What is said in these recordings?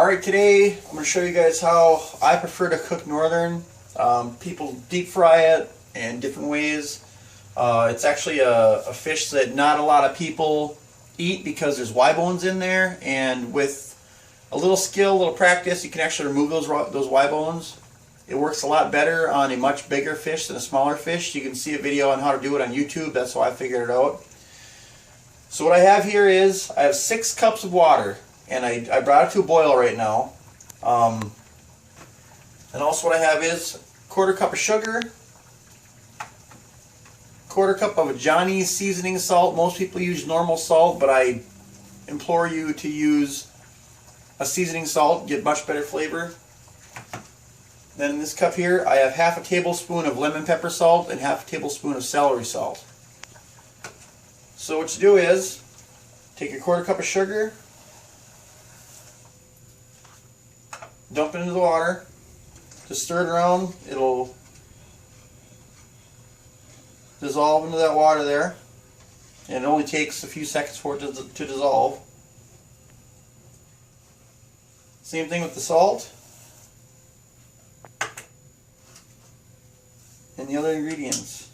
Alright, today I'm going to show you guys how I prefer to cook northern. People deep fry it in different ways. It's actually a fish that not a lot of people eat because there's Y bones in there, and with a little skill, a little practice, you can actually remove those Y bones. It works a lot better on a much bigger fish than a smaller fish. You can see a video on how to do it on YouTube. That's how I figured it out. So what I have here is I have 6 cups of water. And I brought it to a boil right now. And also what I have is 1/4 cup of sugar, 1/4 cup of Johnny's seasoning salt. Most people use normal salt, but I implore you to use a seasoning salt, get much better flavor. Then in this cup here, I have 1/2 tablespoon of lemon pepper salt and 1/2 tablespoon of celery salt. So what you do is, take your 1/4 cup of sugar, dump it into the water, just stir it around, it'll dissolve into that water there, and it only takes a few seconds for it to dissolve. Same thing with the salt and the other ingredients.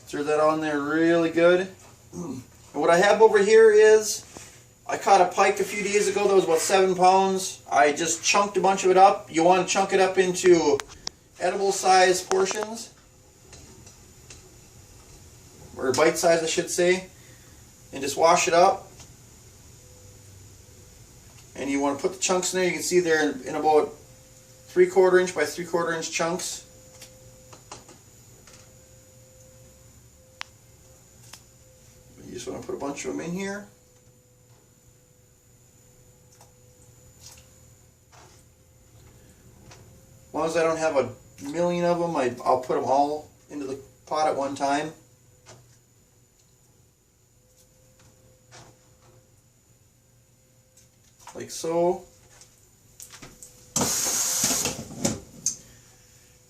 Stir that on there really good. And what I have over here is, I caught a pike a few days ago that was about 7 pounds. I just chunked a bunch of it up. You want to chunk it up into edible size portions, or bite size I should say, and just wash it up. And you want to put the chunks in there. You can see they're in about 3/4 inch by 3/4 inch chunks. You just want to put a bunch of them in here. As long as I don't have a million of them, I'll put them all into the pot at one time. Like so.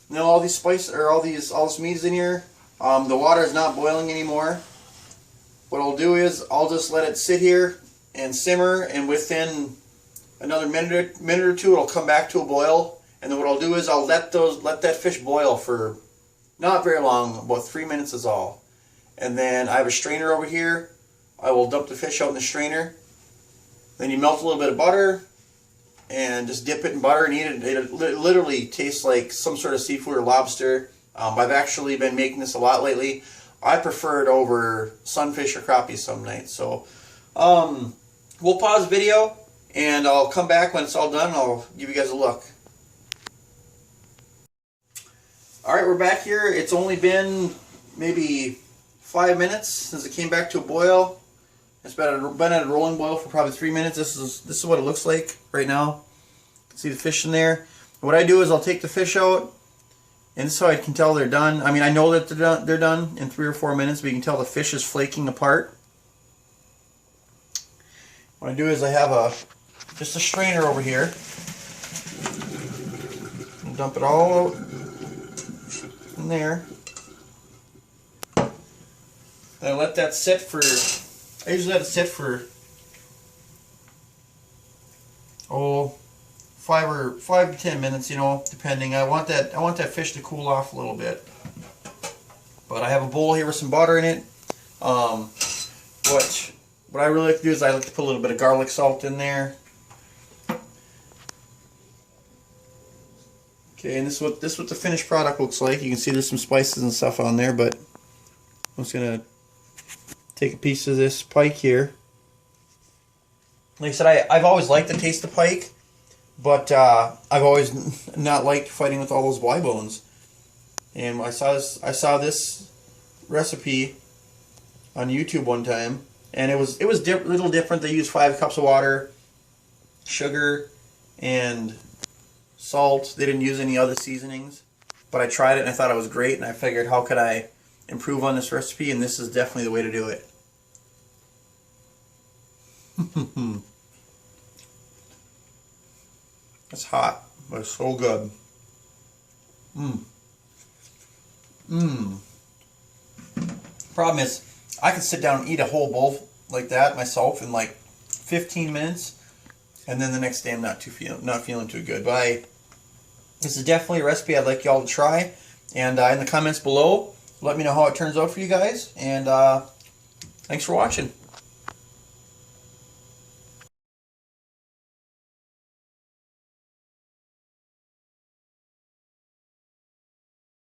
Now all these spices, or all this meat is in here. The water is not boiling anymore. What I'll do is I'll just let it sit here and simmer, and within another minute or two it'll come back to a boil. And then what I'll do is I'll let that fish boil for not very long, about 3 minutes is all. And then I have a strainer over here. I will dump the fish out in the strainer. Then you melt a little bit of butter and just dip it in butter and eat it. It literally tastes like some sort of seafood or lobster. I've actually been making this a lot lately. I prefer it over sunfish or crappie some nights. So we'll pause the video and I'll come back when it's all done and I'll give you guys a look. Alright, we're back here. It's only been maybe 5 minutes since it came back to a boil. It's been at a rolling boil for probably 3 minutes. This is what it looks like right now. You can see the fish in there. What I do is I'll take the fish out, and this is how I can tell they're done. I mean, I know that they're done in 3 or 4 minutes, but you can tell the fish is flaking apart. What I do is I have just a strainer over here. And dump it all out in there. And I let that sit for, I usually let it sit for 5 to 10 minutes, you know, depending. I want that fish to cool off a little bit. But I have a bowl here with some butter in it. What I really like to do is I like to put a little bit of garlic salt in there. Okay, and this is what the finished product looks like. You can see there's some spices and stuff on there, but I'm just gonna take a piece of this pike here. Like I said, I've always liked the taste of pike, but I've always not liked fighting with all those Y bones. And I saw this recipe on YouTube one time, and it was a little different. They used 5 cups of water, sugar, and salt. They didn't use any other seasonings, but I tried it and I thought it was great, and I figured, how could I improve on this recipe, and this is definitely the way to do it. It's hot, but it's so good. Problem is, I can sit down and eat a whole bowl like that myself in like 15 minutes, and then the next day I'm not feeling too good. But this is definitely a recipe I'd like y'all to try, and in the comments below, let me know how it turns out for you guys. And thanks for watching.